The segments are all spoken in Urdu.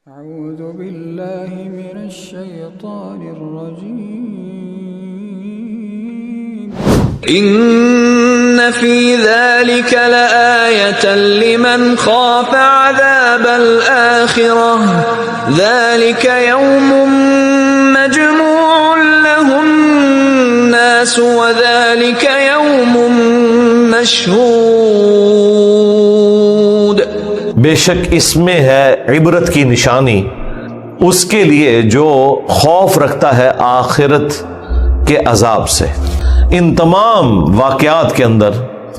أعوذ بالله من الشيطان الرجيم إن في ذلك لآية لمن خاف عذاب الآخرة ذلك يوم مجموع له الناس وذلك يوم مشهود بے شک اس میں ہے عبرت کی نشانی اس کے لیے جو خوف رکھتا ہے آخرت کے عذاب سے۔ ان تمام واقعات کے اندر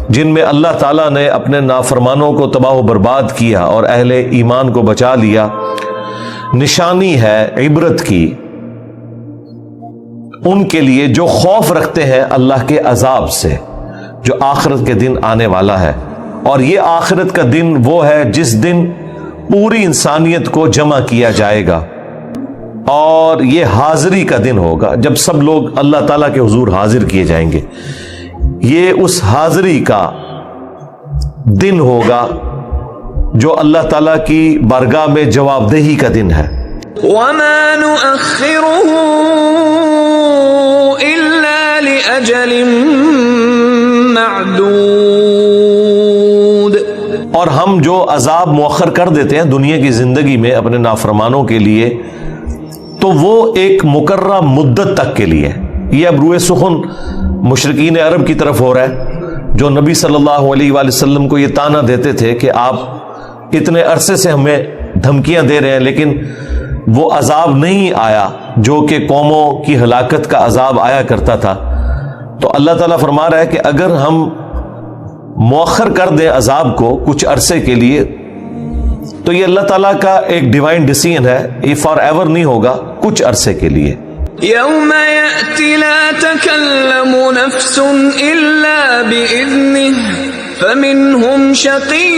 جن میں اللہ تعالیٰ نے اپنے نافرمانوں کو تباہ و برباد کیا اور اہل ایمان کو بچا لیا، نشانی ہے عبرت کی ان کے لیے جو خوف رکھتے ہیں اللہ کے عذاب سے جو آخرت کے دن آنے والا ہے۔ اور یہ آخرت کا دن وہ ہے جس دن پوری انسانیت کو جمع کیا جائے گا، اور یہ حاضری کا دن ہوگا جب سب لوگ اللہ تعالیٰ کے حضور حاضر کیے جائیں گے۔ یہ اس حاضری کا دن ہوگا جو اللہ تعالیٰ کی بارگاہ میں جواب دہی کا دن ہے۔ وما نؤخره إلا لأجل معدود، اور ہم جو عذاب مؤخر کر دیتے ہیں دنیا کی زندگی میں اپنے نافرمانوں کے لیے، تو وہ ایک مقررہ مدت تک کے لیے۔ یہ اب روئے سخن مشرکین عرب کی طرف ہو رہا ہے جو نبی صلی اللہ علیہ وآلہ وسلم کو یہ طعنہ دیتے تھے کہ آپ اتنے عرصے سے ہمیں دھمکیاں دے رہے ہیں لیکن وہ عذاب نہیں آیا جو کہ قوموں کی ہلاکت کا عذاب آیا کرتا تھا۔ تو اللہ تعالیٰ فرما رہا ہے کہ اگر ہم مؤخر کر دیں عذاب کو کچھ عرصے کے لیے تو یہ اللہ تعالیٰ کا ایک ڈیوائن ڈیسیژن ہے، یہ فار ایور نہیں ہوگا، کچھ عرصے کے لیے۔ يوم يأتي لا تكلم نفس إلا بإذنه فمنهم شقي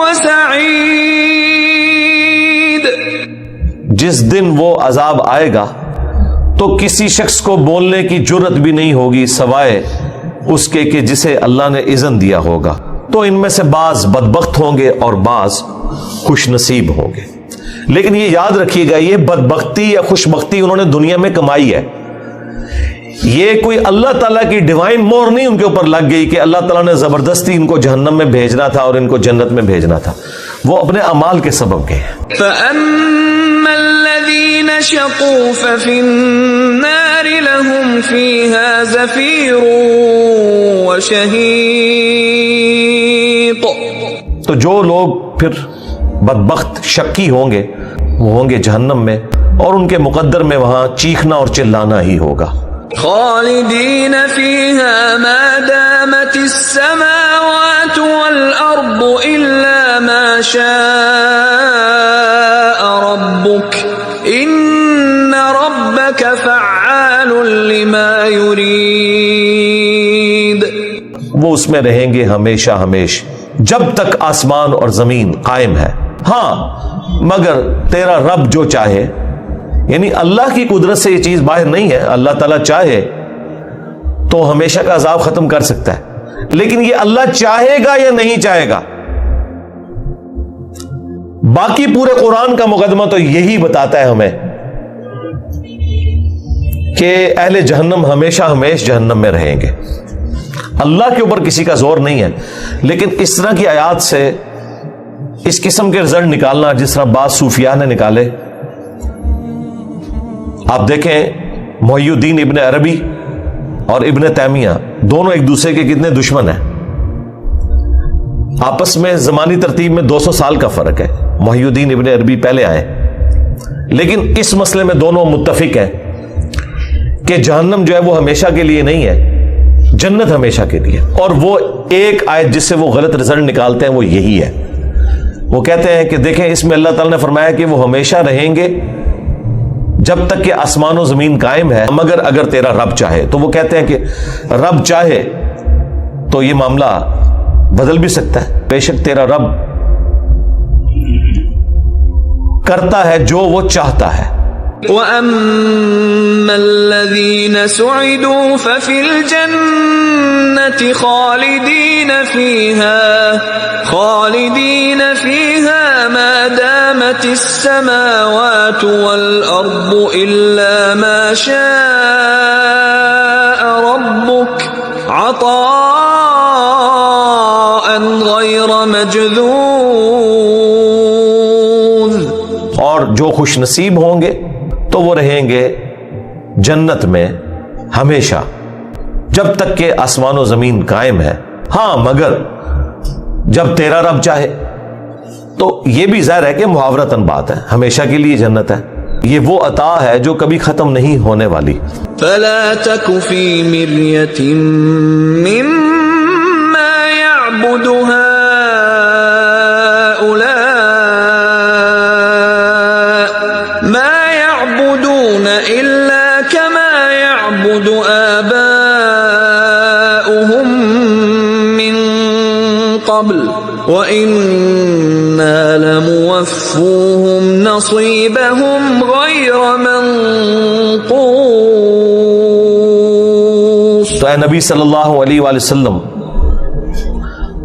وسعيد، جس دن وہ عذاب آئے گا تو کسی شخص کو بولنے کی جرت بھی نہیں ہوگی سوائے اس کے کہ جسے اللہ نے اذن دیا ہوگا۔ تو ان میں سے بعض بدبخت ہوں گے اور بعض خوش نصیب ہوں گے، لیکن یہ یاد رکھیے گا یہ بدبختی یا خوش بختی انہوں نے دنیا میں کمائی ہے، یہ کوئی اللہ تعالیٰ کی ڈیوائن مور نہیں ان کے اوپر لگ گئی کہ اللہ تعالیٰ نے زبردستی ان کو جہنم میں بھیجنا تھا اور ان کو جنت میں بھیجنا تھا، وہ اپنے اعمال کے سبب کے ہیں۔ فأما الذين شقوا ففي النار لهم فيها زفير وشهيق، تو جو لوگ پھر بدبخت شقی ہوں گے وہ ہوں گے جہنم میں، اور ان کے مقدر میں وہاں چیخنا اور چلانا ہی ہوگا۔ خالدين فيها ما دامت السماوات والأرض إلا ما شاء ربك إن ربك فعال لما يريد، وہ اس میں رہیں گے ہمیشہ ہمیشہ جب تک آسمان اور زمین قائم ہے۔ ہاں مگر تیرا رب جو چاہے، یعنی اللہ کی قدرت سے یہ چیز باہر نہیں ہے، اللہ تعالیٰ چاہے تو ہمیشہ کا عذاب ختم کر سکتا ہے، لیکن یہ اللہ چاہے گا یا نہیں چاہے گا۔ باقی پورے قرآن کا مقدمہ تو یہی بتاتا ہے ہمیں کہ اہل جہنم ہمیشہ ہمیشہ جہنم میں رہیں گے، اللہ کے اوپر کسی کا زور نہیں ہے۔ لیکن اس طرح کی آیات سے اس قسم کے رزلٹ نکالنا جس طرح بعض صوفیاء نے نکالے، آپ دیکھیں محی الدین ابن عربی اور ابن تیمیہ دونوں ایک دوسرے کے کتنے دشمن ہیں، آپس میں زمانی ترتیب میں 200 سال کا فرق ہے، محی الدین ابن عربی پہلے آئے، لیکن اس مسئلے میں دونوں متفق ہیں کہ جہنم جو ہے وہ ہمیشہ کے لیے نہیں ہے، جنت ہمیشہ کے لیے۔ اور وہ ایک آیت جس سے وہ غلط رزلٹ نکالتے ہیں وہ یہی ہے، وہ کہتے ہیں کہ دیکھیں اس میں اللہ تعالیٰ نے فرمایا کہ وہ ہمیشہ رہیں گے جب تک کہ آسمان و زمین قائم ہے، مگر اگر تیرا رب چاہے۔ تو وہ کہتے ہیں کہ رب چاہے تو یہ معاملہ بدل بھی سکتا ہے، بے شک تیرا رب کرتا ہے جو وہ چاہتا ہے۔ وَأَمَّا الَّذِينَ سُعِدُوا فَفِي الْجَنَّةِ خَالِدِينَ فِيهَا مَا دَامَتِ السَّمَاوَاتُ وَالْأَرْضُ إِلَّا مَا شَاءَ رَبُّكَ عَطَاءً غَيْرَ مَجْذُوذٍ۔ اور جو خوش نصیب ہوں گے تو وہ رہیں گے جنت میں ہمیشہ جب تک کہ آسمان و زمین قائم ہے، ہاں مگر جب تیرا رب چاہے۔ تو یہ بھی ظاہر ہے کہ محاورتاً بات ہے، ہمیشہ کے لیے جنت ہے، یہ وہ عطا ہے جو کبھی ختم نہیں ہونے والی۔ فَلَا تَكُ فِي مِرْيَةٍ مِّمَّا يَعْبُدُ هَؤُلَاءِ مَا يَعْبُدُونَ إِلَّا كَمَا يَعْبُدُ آبَاؤُهُم مِّن قَبْلُ وَإِنَّا لَمُوَفُّوهُمْ نَصِيبَهُمْ غَيْرَ مَنقُوصٍ۔ تو اے نبی صلی اللہ علیہ وآلہ وسلم،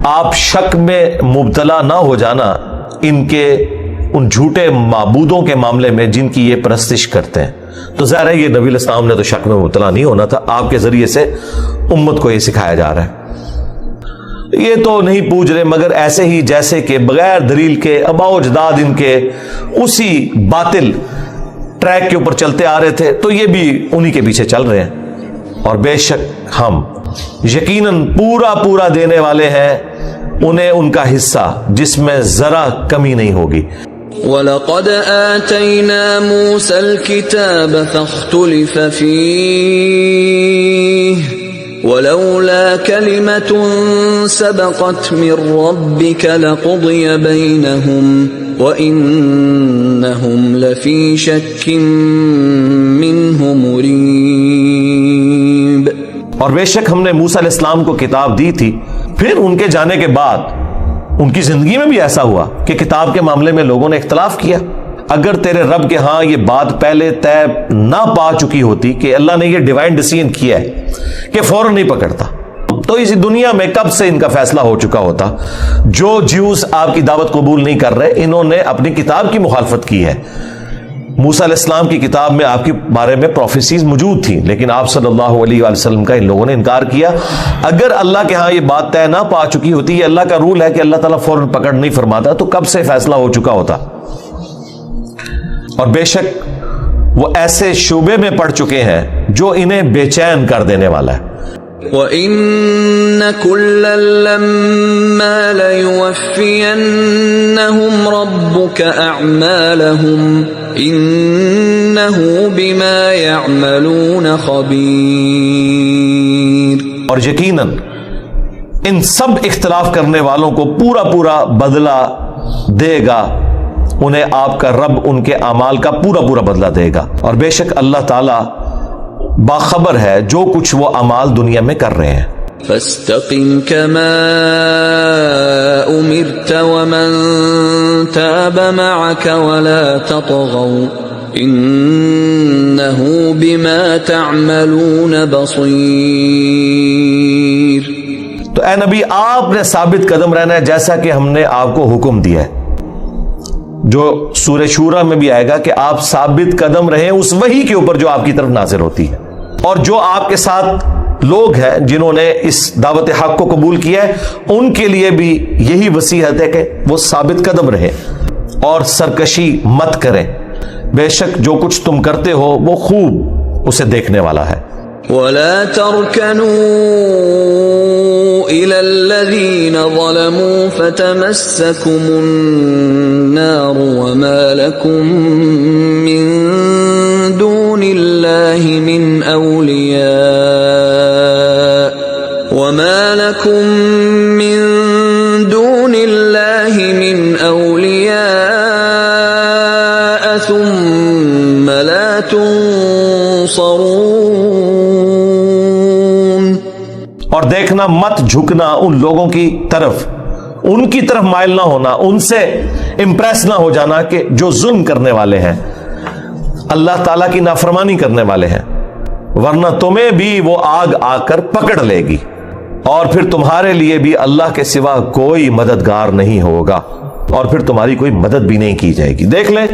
آپ شک میں مبتلا نہ ہو جانا ان جھوٹے معبودوں کے معاملے میں جن کی یہ پرستش کرتے ہیں۔ تو ظاہر ہے یہ نبی علیہ السلام نے تو شک میں مبتلا نہیں ہونا تھا، آپ کے ذریعے سے امت کو یہ سکھایا جا رہا ہے۔ یہ تو نہیں پوچھ رہے مگر ایسے ہی جیسے کہ بغیر دلیل کے آباء و اجداد ان کے اسی باطل ٹریک کے اوپر چلتے آ رہے تھے، تو یہ بھی انہی کے پیچھے چل رہے ہیں۔ اور بے شک ہم یقیناً پورا دینے والے ہیں انہیں ان کا حصہ جس میں ذرا کمی نہیں ہوگی۔ وَلَقَدْ آتَيْنَا مُوسَى الْكِتَابَ فَاخْتُلِفَ فِيهِ وَلَوْلَا كَلِمَةٌ سَبَقَتْ مِنْ رَبِّكَ لَقُضِيَ بَيْنَهُمْ وَإِنَّهُمْ لَفِي شَكٍّ مِّنْهُ مُرِيبٍ۔ اور بے شک ہم نے موسیٰ علیہ السلام کو کتاب دی تھی، پھر ان کے جانے کے بعد ان کی زندگی میں بھی ایسا ہوا کہ کتاب کے معاملے میں لوگوں نے اختلاف کیا۔ اگر تیرے رب کے ہاں یہ بات پہلے طے نہ پا چکی ہوتی کہ اللہ نے یہ ڈیوائن ڈیسیژن کیا ہے کہ فوراً نہیں پکڑتا، تو اسی دنیا میں کب سے ان کا فیصلہ ہو چکا ہوتا۔ جو جیوز آپ کی دعوت قبول نہیں کر رہے، انہوں نے اپنی کتاب کی مخالفت کی ہے۔ موسیٰ علیہ السلام کی کتاب میں آپ کے بارے میں پروفیسیز موجود تھیں، لیکن آپ صلی اللہ علیہ وآلہ وسلم کا ان لوگوں نے انکار کیا۔ اگر اللہ کے ہاں یہ بات طے نہ پا چکی ہوتی، یہ اللہ کا رول ہے کہ اللہ تعالیٰ فوراً پکڑ نہیں فرماتا، تو کب سے فیصلہ ہو چکا ہوتا۔ اور بے شک وہ ایسے شعبے میں پڑ چکے ہیں جو انہیں بے چین کر دینے والا ہے۔ وَإِنَّ كُلًّا لَمَّا لَيُوَفِّيَنَّهُمْ رَبُّكَ أَعْمَالَهُمْ إِنَّهُ بِمَا يَعْمَلُونَ خَبِيرٌ۔ اور یقیناً ان سب اختلاف کرنے والوں کو پورا بدلہ دے گا، انہیں آپ کا رب ان کے اعمال کا پورا بدلہ دے گا۔ اور بے شک اللہ تعالیٰ باخبر ہے جو کچھ وہ اعمال دنیا میں کر رہے ہیں۔ فَاسْتَقِمْ كَمَا أُمِرْتَ وَمَنْ تَابَ مَعَكَ وَلَا تَطْغَوْا إِنَّهُ بِمَا تَعْمَلُونَ بَصِيرٌ۔ تو اے نبی آپ نے ثابت قدم رہنا ہے جیسا کہ ہم نے آپ کو حکم دیا ہے، جو سورہ شورى میں بھی آئے گا کہ آپ ثابت قدم رہیں اس وحی کے اوپر جو آپ کی طرف نازل ہوتی ہے۔ اور جو آپ کے ساتھ لوگ ہیں جنہوں نے اس دعوت حق کو قبول کیا ہے، ان کے لیے بھی یہی وصیت ہے کہ وہ ثابت قدم رہیں اور سرکشی مت کریں، بے شک جو کچھ تم کرتے ہو وہ خوب اسے دیکھنے والا ہے۔ وَلَا تَرْكَنُوا إِلَى الَّذِينَ ظَلَمُوا فَتَمَسَّكُمُ النَّارُ وَمَا لَكُم مِّن دُونِ اللَّهِ مِنْ أَوْلِيَاءَ ثُمَّ لَا تُنصَرُونَ۔ اور دیکھنا مت جھکنا ان لوگوں کی طرف، ان کی طرف مائل نہ ہونا، ان سے امپریس نہ ہو جانا کہ جو ظلم کرنے والے ہیں، اللہ تعالیٰ کی نافرمانی کرنے والے ہیں، ورنہ تمہیں بھی وہ آگ آ کر پکڑ لے گی، اور پھر تمہارے لیے بھی اللہ کے سوا کوئی مددگار نہیں ہوگا، اور پھر تمہاری کوئی مدد بھی نہیں کی جائے گی۔ دیکھ لیں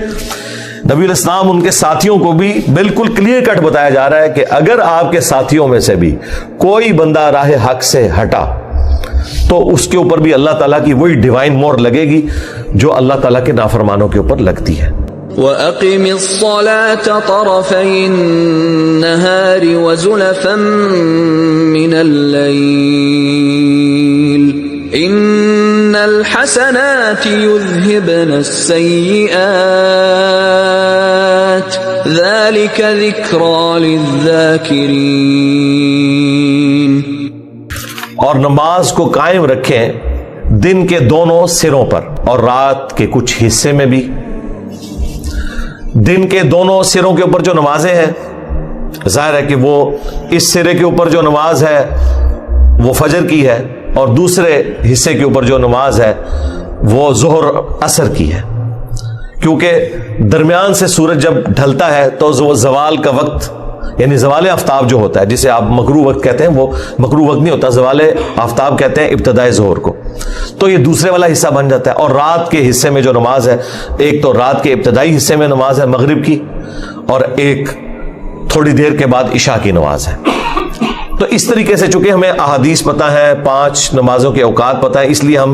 نبی علیہ السلام ان کے ساتھیوں کو بھی بالکل کلیئر کٹ بتایا جا رہا ہے کہ اگر آپ کے ساتھیوں میں سے بھی کوئی بندہ راہ حق سے ہٹا تو اس کے اوپر بھی اللہ تعالیٰ کی وہی ڈیوائن مور لگے گی جو اللہ تعالیٰ کے نافرمانوں کے اوپر لگتی ہے۔ وَأَقِمِ الصَّلَاةَ طَرَفَيِ النَّهَارِ وَزُلَفًا مِّنَ اللَّيْلِ إِنَّ الْحَسَنَاتِ يُذْهِبْنَ السَّيِّئَاتِ ذَلِكَ ذِكْرَى لِلذَّاكِرِينَ۔ اور نماز کو قائم رکھیں دن کے دونوں سروں پر اور رات کے کچھ حصے میں بھی۔ دن کے دونوں سروں کے اوپر جو نمازیں ہیں، ظاہر ہے کہ وہ اس سرے کے اوپر جو نماز ہے وہ فجر کی ہے، اور دوسرے حصے کے اوپر جو نماز ہے وہ ظہر عصر کی ہے، کیونکہ درمیان سے سورج جب ڈھلتا ہے تو زوال کا وقت، یعنی زوال آفتاب جو ہوتا ہے جسے آپ مغروب وقت کہتے ہیں، وہ مغروب وقت نہیں ہوتا، زوال آفتاب کہتے ہیں ابتدائے ظہر کو، تو یہ دوسرے والا حصہ بن جاتا ہے۔ اور رات کے حصے میں جو نماز ہے، ایک تو رات کے ابتدائی حصے میں نماز ہے مغرب کی، اور ایک تھوڑی دیر کے بعد عشاء کی نماز ہے۔ تو اس طریقے سے چونکہ ہمیں احادیث پتہ ہے، 5 نمازوں کے اوقات پتہ ہے، اس لیے ہم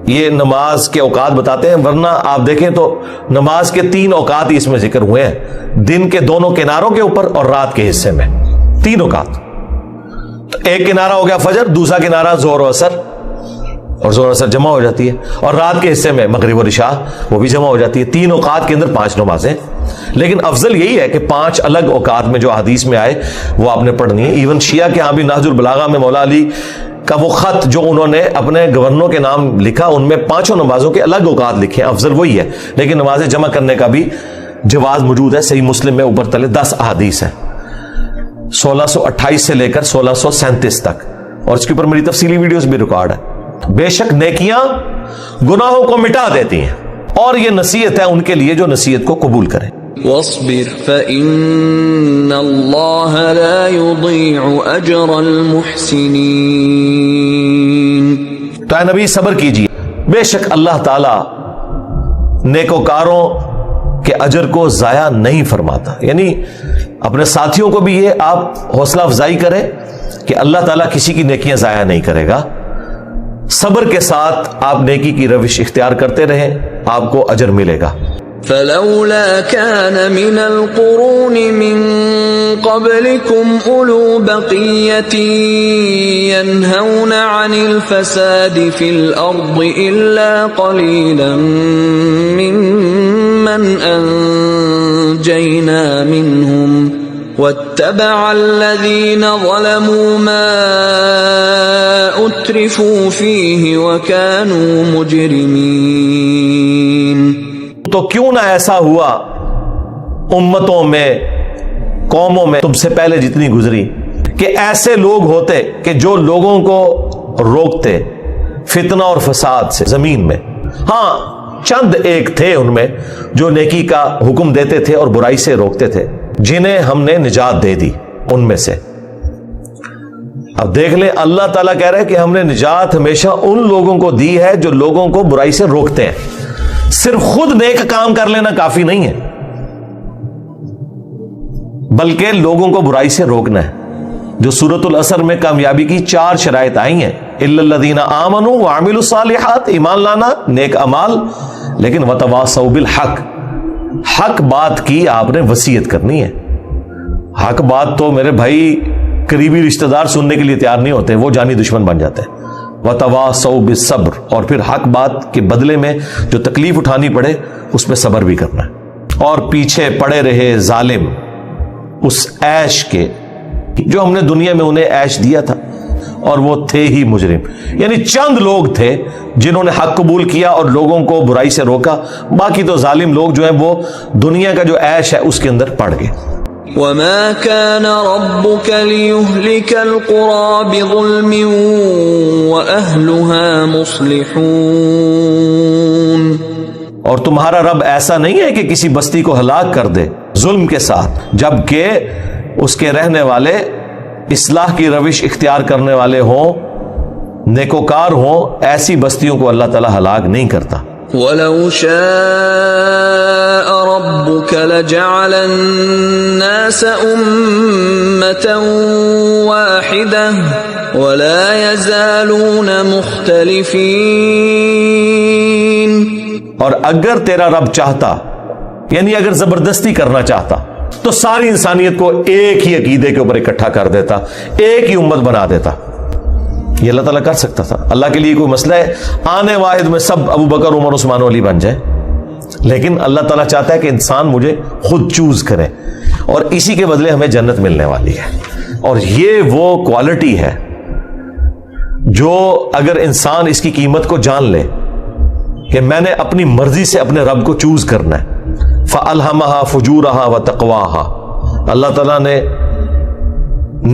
یہ نماز کے اوقات بتاتے ہیں، ورنہ آپ دیکھیں تو نماز کے 3 اوقات ہی اس میں ذکر ہوئے ہیں، دن کے دونوں کناروں کے اوپر اور رات کے حصے میں 3 اوقات۔ تو ایک کنارہ ہو گیا فجر، دوسرا کنارہ ظہر و عصر، اور ظہر و عصر جمع ہو جاتی ہے، اور رات کے حصے میں مغرب اور عشاء وہ بھی جمع ہو جاتی ہے۔ 3 اوقات کے اندر 5 نمازیں، لیکن افضل یہی ہے کہ 5 الگ اوقات میں جو حدیث میں آئے وہ آپ نے پڑھنی ہے۔ ایون شیعہ کے ہاں بھی نہج البلاغہ میں مولا علی کا وہ خط جو انہوں نے اپنے گورنروں کے نام لکھا، ان میں 5 نمازوں کے الگ اوقات لکھے ہیں، افضل وہی ہے، لیکن نمازیں جمع کرنے کا بھی جواز موجود ہے۔ صحیح مسلم میں اوپر تلے 10 احادیث ہیں، 1628 سے لے کر 1637 تک، اور اس کے اوپر میری تفصیلی ویڈیوز بھی ریکارڈ ہے۔ بے شک نیکیاں گناہوں کو مٹا دیتی ہیں، اور یہ نصیحت ہے ان کے لیے جو نصیحت کو قبول کریں۔ وَاصْبِرْ فَإِنَّ اللَّهَ لَا يُضِيعُ أَجْرَ الْمُحْسِنِينَ۔ تو اے نبی صبر کیجیے، بے شک اللہ تعالی نیکوکاروں کے اجر کو ضائع نہیں فرماتا۔ یعنی اپنے ساتھیوں کو بھی یہ آپ حوصلہ افزائی کریں کہ اللہ تعالیٰ کسی کی نیکیاں ضائع نہیں کرے گا۔ صبر کے ساتھ آپ نیکی کی روش اختیار کرتے رہیں، آپ کو اجر ملے گا۔ فلولا كان من القرون من قبلكم أولو بقية ينهون عن الفساد في الأرض إلا قليلا ممن أنجينا منهم واتبع الذين ظلموا ما أترفوا فيه وكانوا مجرمين۔ تو کیوں نہ ایسا ہوا امتوں میں، قوموں میں تم سے پہلے جتنی گزری، کہ ایسے لوگ ہوتے کہ جو لوگوں کو روکتے فتنہ اور فساد سے زمین میں۔ ہاں چند ایک تھے ان میں جو نیکی کا حکم دیتے تھے اور برائی سے روکتے تھے، جنہیں ہم نے نجات دے دی ان میں سے۔ اب دیکھ لیں اللہ تعالیٰ کہہ رہے ہیں کہ ہم نے نجات ہمیشہ ان لوگوں کو دی ہے جو لوگوں کو برائی سے روکتے ہیں۔ صرف خود نیک کام کر لینا کافی نہیں ہے، بلکہ لوگوں کو برائی سے روکنا ہے۔ جو سورۃ العصر میں کامیابی کی 4 شرائط آئی ہیں، الا الذین آمنوا وعملوا الصالحات، ایمان لانا، نیک اعمال، لیکن وتواصوا بالحق، حق بات کی آپ نے وصیت کرنی ہے۔ حق بات تو میرے بھائی قریبی رشتہ دار سننے کے لیے تیار نہیں ہوتے، وہ جانی دشمن بن جاتے ہیں۔ وتواصوا بالصبر، اور پھر حق بات کے بدلے میں جو تکلیف اٹھانی پڑے اس میں صبر بھی کرنا ہے۔ اور پیچھے پڑے رہے ظالم اس عیش کے جو ہم نے دنیا میں انہیں عیش دیا تھا، اور وہ تھے ہی مجرم۔ یعنی چند لوگ تھے جنہوں نے حق قبول کیا اور لوگوں کو برائی سے روکا، باقی تو ظالم لوگ جو ہیں وہ دنیا کا جو عیش ہے اس کے اندر پڑ گئے۔ وَمَا كَانَ رَبُّكَ لِيُهْلِكَ الْقُرَى بِظُلْمٍ وَأَهْلُهَا مُصْلِحُونَ۔ اور تمہارا رب ایسا نہیں ہے کہ کسی بستی کو ہلاک کر دے ظلم کے ساتھ، جبکہ اس کے رہنے والے اصلاح کی روش اختیار کرنے والے ہوں، نیکوکار ہوں. ایسی بستیوں کو اللہ تعالیٰ ہلاک نہیں کرتا. وَلَوْ شَاءَ رَبُّكَ لَجَعَلَ النَّاسَ أُمَّةً وَاحِدَةً وَلَا يَزَالُونَ مُخْتَلِفِينَ. اور اگر تیرا رب چاہتا، یعنی اگر زبردستی کرنا چاہتا، تو ساری انسانیت کو ایک ہی عقیدے کے اوپر اکٹھا کر دیتا، ایک ہی امت بنا دیتا. یہ اللہ تعالیٰ کر سکتا تھا. اللہ کے لیے کوئی مسئلہ ہے آنے واحد میں سب ابو بکر عمر عثمان و علی بن جائے؟ لیکن اللہ تعالیٰ چاہتا ہے کہ انسان مجھے خود چوز کرے، اور اسی کے بدلے ہمیں جنت ملنے والی ہے. اور یہ وہ کوالٹی ہے جو اگر انسان اس کی قیمت کو جان لے کہ میں نے اپنی مرضی سے اپنے رب کو چوز کرنا ہے. فَأَلْهَمَهَا فُجُورَهَا وَتَقْوَاهَا. اللہ تعالیٰ نے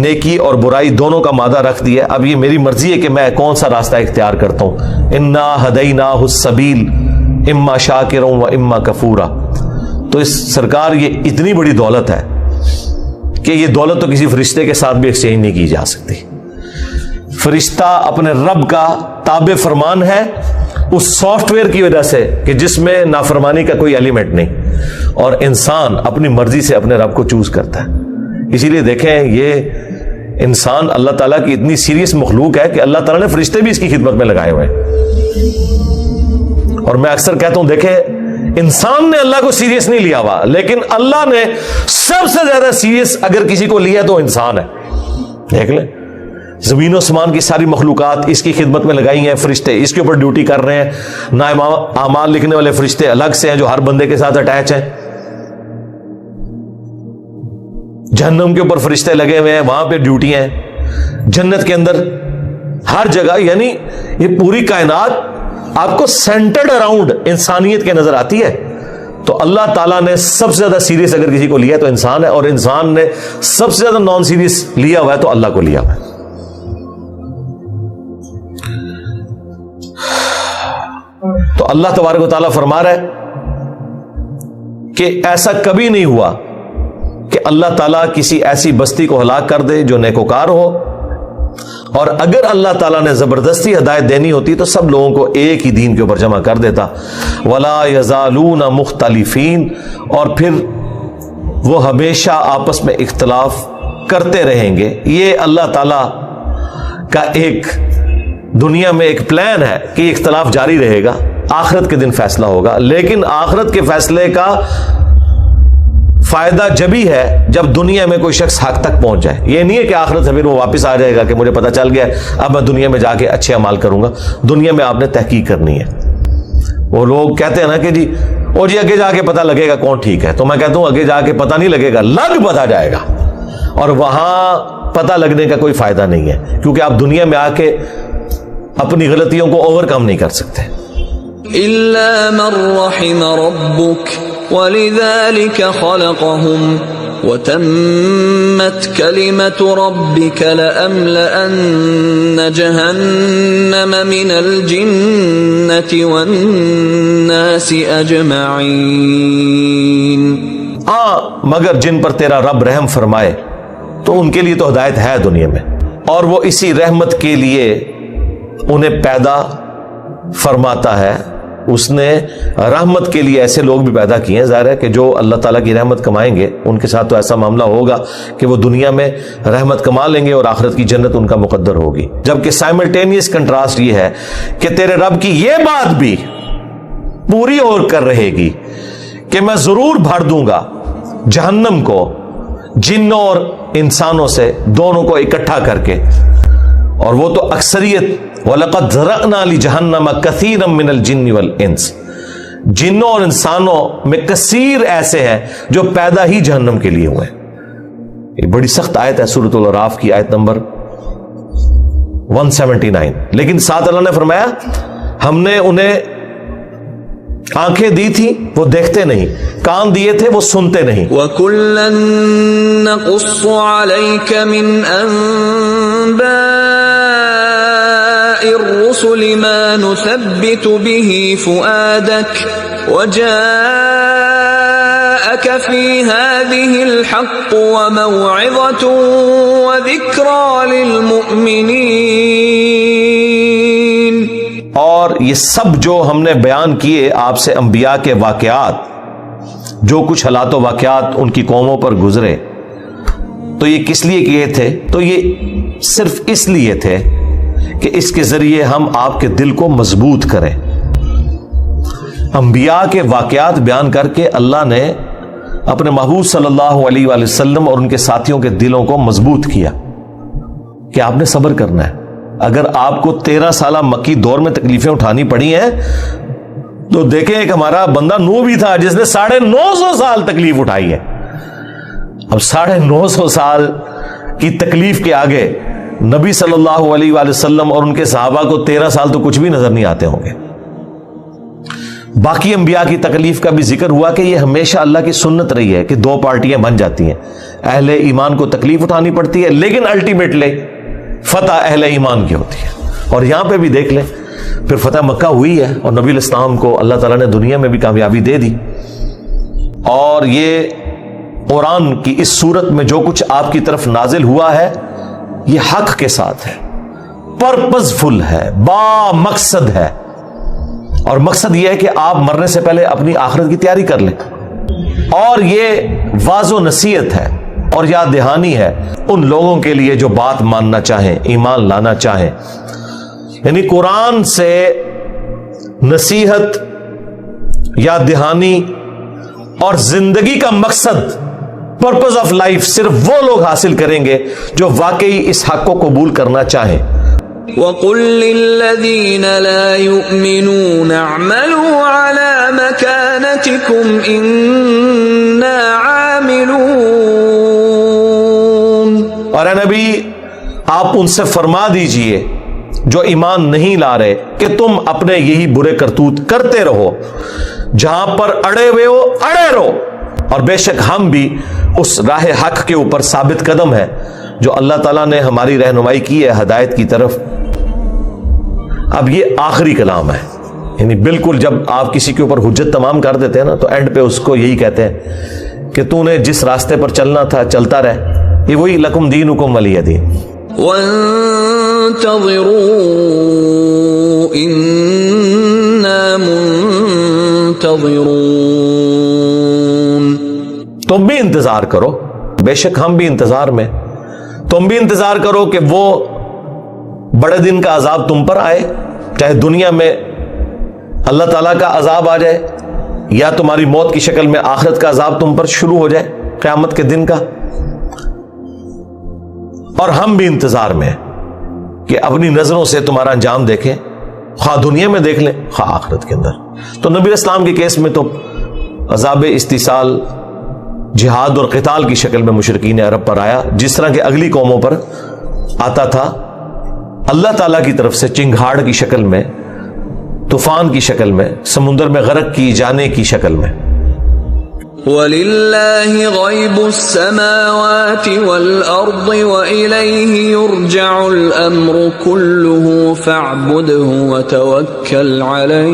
نیکی اور برائی دونوں کا مادہ رکھ دیا. اب یہ میری مرضی ہے کہ میں کون سا راستہ اختیار کرتا ہوں. اِنَّا هَدَيْنَاهُ السَّبِيلَ اِمَّا شَاكِرًا وَإِمَّا كَفُورًا. تو اس سرکار یہ اتنی بڑی دولت ہے کہ یہ دولت تو کسی فرشتے کے ساتھ بھی ایکسچینج نہیں کی جا سکتی. فرشتہ اپنے رب کا تابع فرمان ہے اس سافٹ ویئر کی وجہ سے کہ جس میں نافرمانی کا کوئی ایلیمنٹ نہیں، اور انسان اپنی مرضی سے اپنے رب کو چوز کرتا ہے. اسی لیے دیکھیں یہ انسان اللہ تعالیٰ کی اتنی سیریس مخلوق ہے کہ اللہ تعالیٰ نے فرشتے بھی اس کی خدمت میں لگائے ہوئے ہیں. اور میں اکثر کہتا ہوں دیکھیں انسان نے اللہ کو سیریس نہیں لیا ہوا، لیکن اللہ نے سب سے زیادہ سیریس اگر کسی کو لیا تو انسان ہے. دیکھ لیں زمین و آسمان کی ساری مخلوقات اس کی خدمت میں لگائی ہیں، فرشتے اس کے اوپر ڈیوٹی کر رہے ہیں. نائب اعمال لکھنے والے فرشتے الگ سے ہیں جو ہر بندے کے ساتھ اٹیچ ہیں. جہنم کے اوپر فرشتے لگے ہوئے ہیں، وہاں پہ ڈیوٹی ہیں. جنت کے اندر ہر جگہ، یعنی یہ پوری کائنات آپ کو سینٹرڈ اراؤنڈ انسانیت کے نظر آتی ہے. تو اللہ تعالیٰ نے سب سے زیادہ سیریس اگر کسی کو لیا تو انسان ہے، اور انسان نے سب سے زیادہ نان سیریس لیا ہوا ہے تو اللہ کو لیا ہوا ہے. تو اللہ تبارک و تعالیٰ فرما رہا ہے کہ ایسا کبھی نہیں ہوا کہ اللہ تعالیٰ کسی ایسی بستی کو ہلاک کر دے جو نیکوکار ہو. اور اگر اللہ تعالیٰ نے زبردستی ہدایت دینی ہوتی تو سب لوگوں کو ایک ہی دین کے اوپر جمع کر دیتا. وَلَا يَزَالُونَ مُخْتَلِفِينَ. اور پھر وہ ہمیشہ آپس میں اختلاف کرتے رہیں گے. یہ اللہ تعالیٰ کا ایک دنیا میں ایک پلان ہے کہ یہ اختلاف جاری رہے گا. آخرت کے دن فیصلہ ہوگا، لیکن آخرت کے فیصلے کا فائدہ جبھی ہے جب دنیا میں کوئی شخص حق تک پہنچ جائے. یہ نہیں ہے کہ آخرت سے پھر وہ واپس آ جائے گا کہ مجھے پتہ چل گیا اب میں دنیا میں جا کے اچھے اعمال کروں گا. دنیا میں آپ نے تحقیق کرنی ہے. وہ لوگ کہتے ہیں نا کہ جی اور جی آگے جا کے پتہ لگے گا کون ٹھیک ہے. تو میں کہتا ہوں آگے جا کے پتہ نہیں لگے گا، لگ پتہ جائے گا. اور وہاں پتہ لگنے کا کوئی فائدہ نہیں ہے، کیونکہ آپ دنیا میں آ کے اپنی غلطیوں کو اوور کم نہیں کر سکتے. إِلَّا مَن رَّحِمَ رَبُّكَ وَلِذَلِكَ خَلَقَهُمْ وَتَمَّتْ كَلِمَةُ رَبِّكَ لَأَمْلَأَنَّ جَهَنَّمَ مِنَ الْجِنَّةِ وَالنَّاسِ أَجْمَعِينَ. مگر جن پر تیرا رب رحم فرمائے تو ان کے لیے تو ہدایت ہے دنیا میں، اور وہ اسی رحمت کے لیے انہیں پیدا فرماتا ہے. اس نے رحمت کے لیے ایسے لوگ بھی پیدا کیے ہیں. ظاہر ہے کہ جو اللہ تعالیٰ کی رحمت کمائیں گے ان کے ساتھ تو ایسا معاملہ ہوگا کہ وہ دنیا میں رحمت کما لیں گے اور آخرت کی جنت ان کا مقدر ہوگی. جبکہ سائملٹینیس کنٹراسٹ یہ ہے کہ تیرے رب کی یہ بات بھی پوری اور کر رہے گی کہ میں ضرور بھر دوں گا جہنم کو جنوں اور انسانوں سے، دونوں کو اکٹھا کر کے. اور وہ تو اکثریت وَلَقَدْ ذَرَأْنَا لِجَهَنَّمَ كَثِيرًا مِنَ الْجِنِّ وَالْإِنسِ. جنوں اور انسانوں میں کثیر ایسے ہیں جو پیدا ہی جہنم کے لیے ہوئے. یہ بڑی سخت آیت ہے سورۃ الاعراف کی آیت نمبر 179. لیکن ساتھ اللہ نے فرمایا ہم نے انہیں آنکھیں دی تھی وہ دیکھتے نہیں، کان دیے تھے وہ سنتے نہیں. وَكُلًّا نَّقُصُّ عَلَيْكَ مِنْ أَنبَاءِ الرُّسُلِ مَا نُثَبِّتُ بِهِ فُؤَادَكَ وجاءك في هذه الحق وموعظة وذكرى للمؤمنين. اور یہ سب جو ہم نے بیان کیے آپ سے انبیاء کے واقعات، جو کچھ حالات و واقعات ان کی قوموں پر گزرے، تو یہ کس لیے کیے تھے؟ تو یہ صرف اس لیے تھے کہ اس کے ذریعے ہم آپ کے دل کو مضبوط کریں. انبیاء کے واقعات بیان کر کے اللہ نے اپنے محبوب صلی اللہ علیہ وآلہ وسلم اور ان کے ساتھیوں کے دلوں کو مضبوط کیا کہ آپ نے صبر کرنا ہے. اگر آپ کو 13 سالہ مکی دور میں تکلیفیں اٹھانی پڑی ہیں تو دیکھیں ایک ہمارا بندہ نوح بھی تھا جس نے 950 سال تکلیف اٹھائی ہے. اب 950 سال کی تکلیف کے آگے نبی صلی اللہ علیہ وآلہ وسلم اور ان کے صحابہ کو 13 سال تو کچھ بھی نظر نہیں آتے ہوں گے. باقی انبیاء کی تکلیف کا بھی ذکر ہوا کہ یہ ہمیشہ اللہ کی سنت رہی ہے کہ 2 پارٹیاں بن جاتی ہیں. اہل ایمان کو تکلیف اٹھانی پڑتی ہے لیکن الٹیمیٹلی فتح اہل ایمان کی ہوتی ہے. اور یہاں پہ بھی دیکھ لیں پھر فتح مکہ ہوئی ہے اور نبی علیہ السلام کو اللہ تعالیٰ نے دنیا میں بھی کامیابی دے دی. اور یہ قرآن کی اس صورت میں جو کچھ آپ کی طرف نازل ہوا ہے یہ حق کے ساتھ ہے، پرپز فل ہے، با مقصد ہے. اور مقصد یہ ہے کہ آپ مرنے سے پہلے اپنی آخرت کی تیاری کر لیں. اور یہ واضح نصیحت ہے اور یاد دہانی ہے ان لوگوں کے لیے جو بات ماننا چاہیں، ایمان لانا چاہیں. یعنی قرآن سے نصیحت، یاد دہانی اور زندگی کا مقصد، پرپز آف لائف صرف وہ لوگ حاصل کریں گے جو واقعی اس حق کو قبول کرنا چاہیں. وَقُلْ لِلَّذِينَ لَا يُؤْمِنُونَ اعْمَلُوا عَلَى مَكَانَتِكُمْ إِنَّا عَامِلُونَ. اور اے نبی آپ ان سے فرما دیجئے جو ایمان نہیں لا رہے کہ تم اپنے یہی برے کرتوت کرتے رہو، جہاں پر اڑے ہوئے ہو اڑے رہو، اور بے شک ہم بھی اس راہ حق کے اوپر ثابت قدم ہے جو اللہ تعالیٰ نے ہماری رہنمائی کی ہے ہدایت کی طرف. اب یہ آخری کلام ہے، یعنی بالکل جب آپ کسی کے اوپر حجت تمام کر دیتے ہیں نا تو اینڈ پہ اس کو یہی کہتے ہیں کہ تو نے جس راستے پر چلنا تھا چلتا رہ. یہ وہی لکم دینکم ولی دین. وَانتَظِرُوا إِنَّا مُنتَظِرُونَ. تم بھی انتظار کرو، بے شک ہم بھی انتظار میں. تم بھی انتظار کرو کہ وہ بڑے دن کا عذاب تم پر آئے، چاہے دنیا میں اللہ تعالیٰ کا عذاب آ جائے یا تمہاری موت کی شکل میں آخرت کا عذاب تم پر شروع ہو جائے قیامت کے دن کا. اور ہم بھی انتظار میں کہ اپنی نظروں سے تمہارا انجام دیکھیں، خواہ دنیا میں دیکھ لیں خواہ آخرت کے اندر. تو نبی علیہ السلام کے کیس میں تو عذاب استیصال جہاد اور قتال کی شکل میں مشرکین عرب پر آیا، جس طرح کہ اگلی قوموں پر آتا تھا اللہ تعالیٰ کی طرف سے چنگھاڑ کی شکل میں، طوفان کی شکل میں، سمندر میں غرق کی جانے کی شکل میں. وَلِلَّهِ غَيْبُ السَّمَاوَاتِ وَالْأَرْضِ وَإِلَيْهِ يُرْجَعُ الْأَمْرُ كُلُّهُ فَاعْبُدْهُ وَتَوَكَّلْ عَلَيْهِ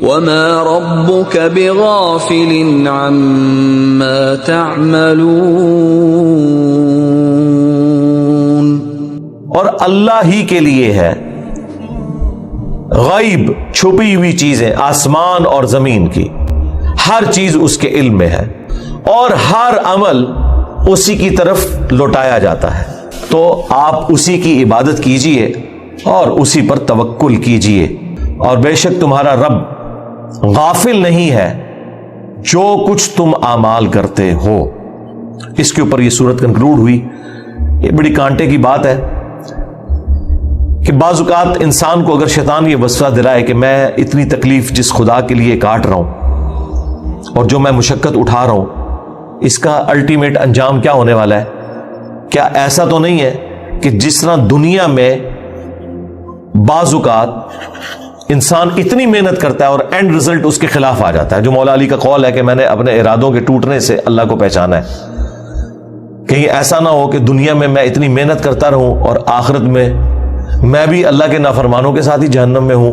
وَمَا رَبُّكَ بِغَافِلٍ عَمَّا تَعْمَلُونَ. اور اللہ ہی کے لیے ہے غیب، چھپی ہوئی چیزیں آسمان اور زمین کی، ہر چیز اس کے علم میں ہے اور ہر عمل اسی کی طرف لوٹایا جاتا ہے. تو آپ اسی کی عبادت کیجئے اور اسی پر توکل کیجئے. اور بے شک تمہارا رب غافل نہیں ہے جو کچھ تم اعمال کرتے ہو. اس کے اوپر یہ سورت کنکلوڈ ہوئی. یہ بڑی کانٹے کی بات ہے کہ بعض اوقات انسان کو اگر شیطان یہ وسوسہ دلائے کہ میں اتنی تکلیف جس خدا کے لیے کاٹ رہا ہوں اور جو میں مشقت اٹھا رہا ہوں اس کا الٹیمیٹ انجام کیا ہونے والا ہے، کیا ایسا تو نہیں ہے کہ جس طرح دنیا میں بعض اوقات انسان اتنی محنت کرتا ہے اور اینڈ رزلٹ اس کے خلاف آ جاتا ہے، جو مولا علی کا قول ہے کہ میں نے اپنے ارادوں کے ٹوٹنے سے اللہ کو پہچانا ہے. کہیں ایسا نہ ہو کہ دنیا میں میں اتنی محنت کرتا رہوں اور آخرت میں میں بھی اللہ کے نافرمانوں کے ساتھ ہی جہنم میں ہوں.